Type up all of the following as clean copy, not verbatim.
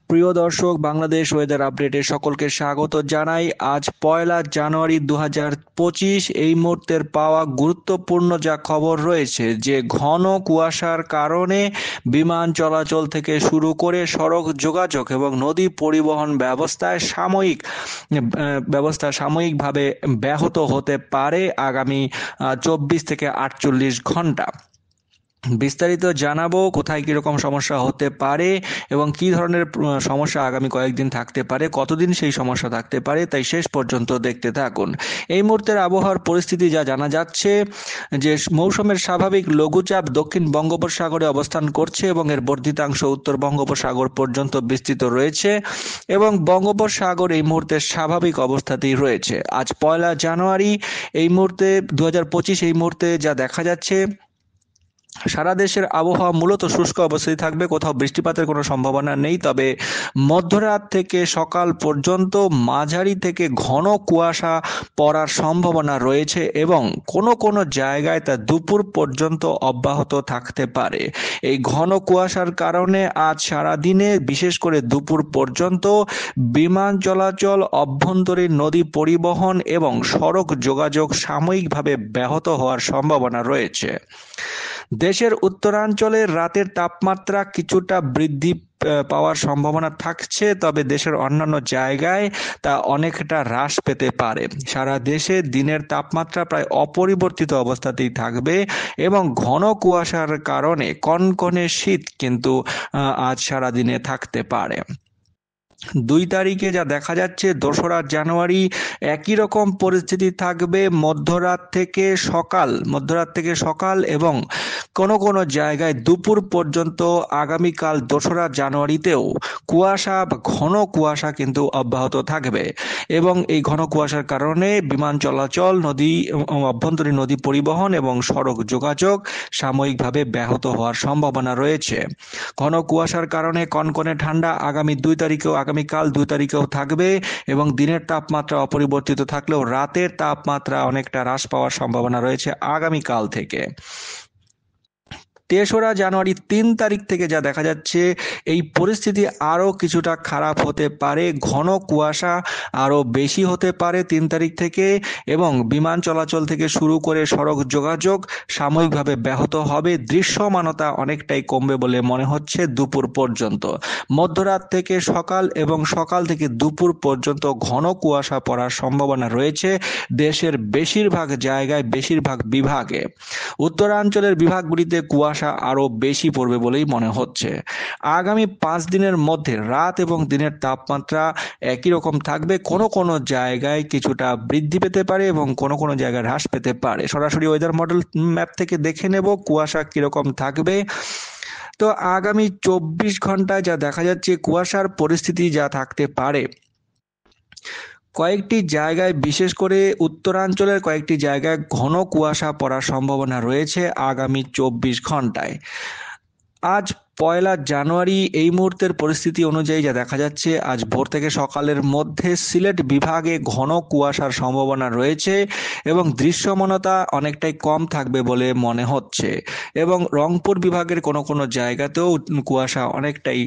প্রিয় দর্শক, বাংলাদেশ ওয়েদার আপডেটে সকলকে স্বাগত জানাই। আজ 1 জানুয়ারি 2025। এই মুহূর্তের পাওয়া গুরুত্বপূর্ণ যা খবর রয়েছে যে ঘন কুয়াশার কারণে বিমান চলাচল থেকে শুরু করে সড়ক যোগাযোগ এবং নদী পরিবহন সাময়িকভাবে ব্যাহত হতে পারে আগামী 24 থেকে 48 ঘন্টা। বিস্তারিত জানাবো কোথায় কিরকম সমস্যা হতে পারে এবং কি ধরনের সমস্যা আগামী কয়েকদিন থাকতে পারে, কতদিন সেই সমস্যা থাকতে পারে, তাই শেষ পর্যন্ত দেখতে থাকুন। এই মুহূর্তের আবহাওয়ার পরিস্থিতি যা জানা যাচ্ছে যে মৌসুমের স্বাভাবিক লঘুচাপ দক্ষিণ বঙ্গোপসাগরে অবস্থান করছে এবং এর বর্ধিতাংশ উত্তর বঙ্গোপসাগর পর্যন্ত বিস্তৃত রয়েছে এবং বঙ্গোপসাগর এই মুহূর্তে স্বাভাবিক অবস্থাতেই রয়েছে। আজ 1 জানুয়ারি এই মুহূর্তে 2025 এই মুহূর্তে যা দেখা যাচ্ছে, সারা দেশের আবহাওয়া মূলত শুষ্ক অবস্থায় থাকবে, কোথাও বৃষ্টিপাতের কোনো সম্ভাবনা নেই। তবে মধ্যরাত থেকে সকাল পর্যন্ত মাঝারি থেকে ঘন কুয়াশা পড়ার সম্ভাবনা রয়েছে এবং কোনো কোনো জায়গায় তা দুপুর পর্যন্ত অব্যাহত থাকতে পারে। এই ঘন কুয়াশার কারণে আজ সারাদিনে বিশেষ করে দুপুর পর্যন্ত বিমান চলাচল, অভ্যন্তরীণ নদী পরিবহন এবং সড়ক যোগাযোগ সাময়িকভাবে ব্যাহত হওয়ার সম্ভাবনা রয়েছে। দেশের উত্তরাঞ্চলে রাতের তাপমাত্রা কিছুটা বৃদ্ধি পাওয়ার সম্ভাবনা থাকছে, তবে দেশের অন্যান্য জায়গায় তা অনেকটা হ্রাস পেতে পারে। সারা দেশে দিনের তাপমাত্রা প্রায় অপরিবর্তিত অবস্থাতেই থাকবে এবং ঘন কুয়াশার কারণে কনকনে শীত কিন্তু আজ সারা দিনে থাকতে পারে। 2 তারিখে যা দেখা যাচ্ছে, 2 জানুয়ারি একই রকম পরিস্থিতি থাকবে। মধ্যরাত থেকে সকাল এবং কোনো কোনো জায়গায় দুপুর পর্যন্ত আগামীকাল 2 জানুয়ারিতেও কুয়াশা বা ঘন কুয়াশা কিন্তু অব্যাহত থাকবে এবং এই ঘন কুয়াশার কারণে বিমান চলাচল, অভ্যন্তরীণ নদী পরিবহন এবং সড়ক যোগাযোগ সাময়িকভাবে ব্যাহত হওয়ার সম্ভাবনা রয়েছে। ঘন কুয়াশার কারণে কনকনে ঠান্ডা আগামীকাল 2 তারিখেও থাকবে এবং দিনের তাপমাত্রা অপরিবর্তিত থাকলেও রাতের তাপমাত্রা অনেকটা হ্রাস পাওয়ার সম্ভাবনা রয়েছে আগামীকাল থেকে। 3 জানুয়ারি 3 তারিখ থেকে যা দেখা যাচ্ছে, এই পরিস্থিতি আরও কিছুটা খারাপ হতে পারে। ঘন কুয়াশা আরও বেশি হতে পারে 3 তারিখ থেকে এবং বিমান চলাচল থেকে শুরু করে সড়ক যোগাযোগ সাময়িকভাবে ব্যাহত হবে। দৃশ্যমানতা অনেকটাই কমবে বলে মনে হচ্ছে দুপুর পর্যন্ত। মধ্যরাত থেকে সকাল এবং সকাল থেকে দুপুর পর্যন্ত ঘন কুয়াশা পড়ার সম্ভাবনা রয়েছে দেশের বেশিরভাগ জায়গায়, বেশিরভাগ বিভাগে। উত্তরাঞ্চলের বিভাগগুলিতে কুয়াশা আরো বেশি পড়বে বলেই মনে হচ্ছে। আগামী 5 দিনের মধ্যে রাত এবং দিনের তাপমাত্রা একই রকম থাকবে, কোনো কোনো জায়গায় কিছুটা বৃদ্ধি পেতে পারে এবং কোনো কোনো জায়গায় হ্রাস পেতে পারে। সরাসরি ওয়েদার মডেল ম্যাপ থেকে দেখে নেব কুয়াশা কিরকম থাকবে। তো আগামী 24 ঘন্টায় যা দেখা যাচ্ছে, কুয়াশার পরিস্থিতি যা থাকতে পারে, কয়েকটি জায়গায় বিশেষ করে উত্তরাঞ্চলের কয়েকটি জায়গায় ঘন কুয়াশা পড়ার সম্ভাবনা রয়েছে আগামী 24 ঘন্টায়। আজ 1 জানুয়ারি এই মুহূর্তের পরিস্থিতি অনুযায়ী যা দেখা যাচ্ছে, আজ ভোর থেকে সকালের মধ্যে সিলেট বিভাগে ঘন কুয়াশার সম্ভাবনা রয়েছে এবং দৃশ্যমানতা অনেকটাই কম থাকবে বলে মনে হচ্ছে এবং রংপুর বিভাগের কোনো কোনো জায়গাতেও কুয়াশা অনেকটাই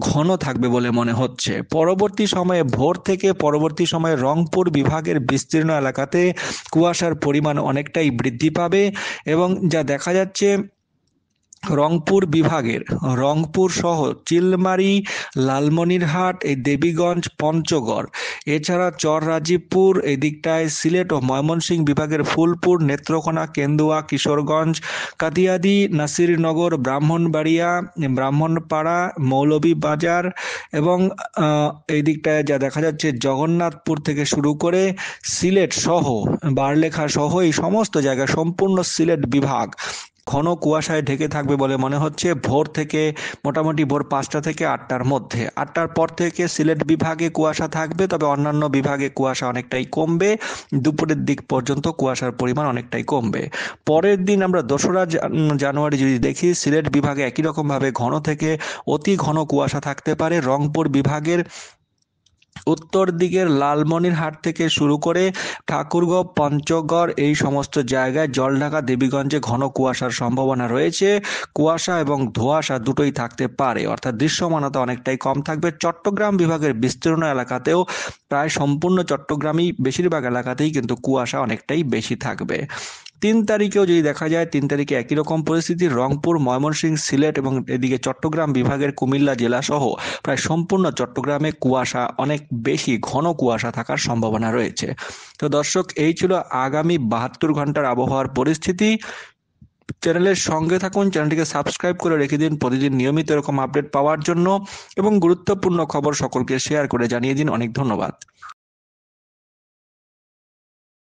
ঘন থাকবে বলে মনে হচ্ছে। পরবর্তী সময়ে ভোর থেকে পরবর্তী সময়ে রংপুর বিভাগের বিস্তীর্ণ এলাকাতে কুয়াশার পরিমাণ অনেকটাই বৃদ্ধি পাবে এবং যা দেখা যাচ্ছে, রংপুর বিভাগের রংপুর শহর, চিলমারি, লালমনিরহাট, এই দেবীগঞ্জ, পঞ্চগড়, এছাড়া চর রাজীবপুর, এই দিকটায় সিলেট ও ময়মনসিংহ বিভাগের ফুলপুর, নেত্রকোনা, কেন্দুয়া, কিশোরগঞ্জ, কাদিয়াদি, নাসিরনগর, ব্রাহ্মণবাড়িয়া, ব্রাহ্মণপাড়া, মৌলভীবাজার এবং এই দিকটায় যা দেখা যাচ্ছে, জগন্নাথপুর থেকে শুরু করে সিলেট সহ, বারলেখা সহ এই সমস্ত জায়গা, সম্পূর্ণ সিলেট বিভাগ ঘন কুয়াশায় ঢেকে থাকবে বলে মনে হচ্ছে। ভোর থেকে মোটামুটি ভোর 5টা থেকে 8টার মধ্যে, 8টার পর থেকে সিলেট বিভাগে কুয়াশা থাকবে, তবে অন্যান্য বিভাগে কুয়াশা অনেকটাই কমবে। দুপুরের দিক পর্যন্ত কুয়াশার পরিমাণ অনেকটাই কমবে। পরের দিন আমরা 2 জানুয়ারি যদি দেখি, সিলেট বিভাগে একই রকমভাবে ঘন থেকে অতি ঘন কুয়াশা থাকতে পারে। রংপুর বিভাগের উত্তর দিকের লালমনিরহাট থেকে শুরু করে ঠাকুরগাঁও, পঞ্চগড় এই সমস্ত জায়গায় জলঢাকা, দেবীগঞ্জে ঘন কুয়াশার সম্ভাবনা রয়েছে। কুয়াশা এবং ধোঁয়াশা দুটোই থাকতে পারে, অর্থাৎ দৃশ্যমানতা অনেকটাই কম থাকবে। চট্টগ্রাম বিভাগের বিস্তীর্ণ এলাকাতেও প্রায় সম্পূর্ণ চট্টগ্রামই বেশিরভাগ এলাকাতেই কিন্তু কুয়াশা অনেকটাই বেশি থাকবে। 3 তারিখেও যদি দেখা যায়, 3 তারিখে একই রকম পরিস্থিতি। রংপুর, ময়মনসিংহ, সিলেট এবং এদিকে চট্টগ্রাম বিভাগের কুমিল্লা জেলা সহ প্রায় সম্পূর্ণ চট্টগ্রামে কুয়াশা অনেক বেশি ঘন কুয়াশা থাকার সম্ভাবনা রয়েছে। তো দর্শক, এই ছিল আগামী 72 ঘন্টার আবহাওয়ার পরিস্থিতি। চ্যানেলের সঙ্গে থাকুন, চ্যানেলটিকে সাবস্ক্রাইব করে রেখে দিন প্রতিদিন নিয়মিত এরকম আপডেট পাওয়ার জন্য, এবং গুরুত্বপূর্ণ খবর সকলকে শেয়ার করে জানিয়ে দিন। অনেক ধন্যবাদ।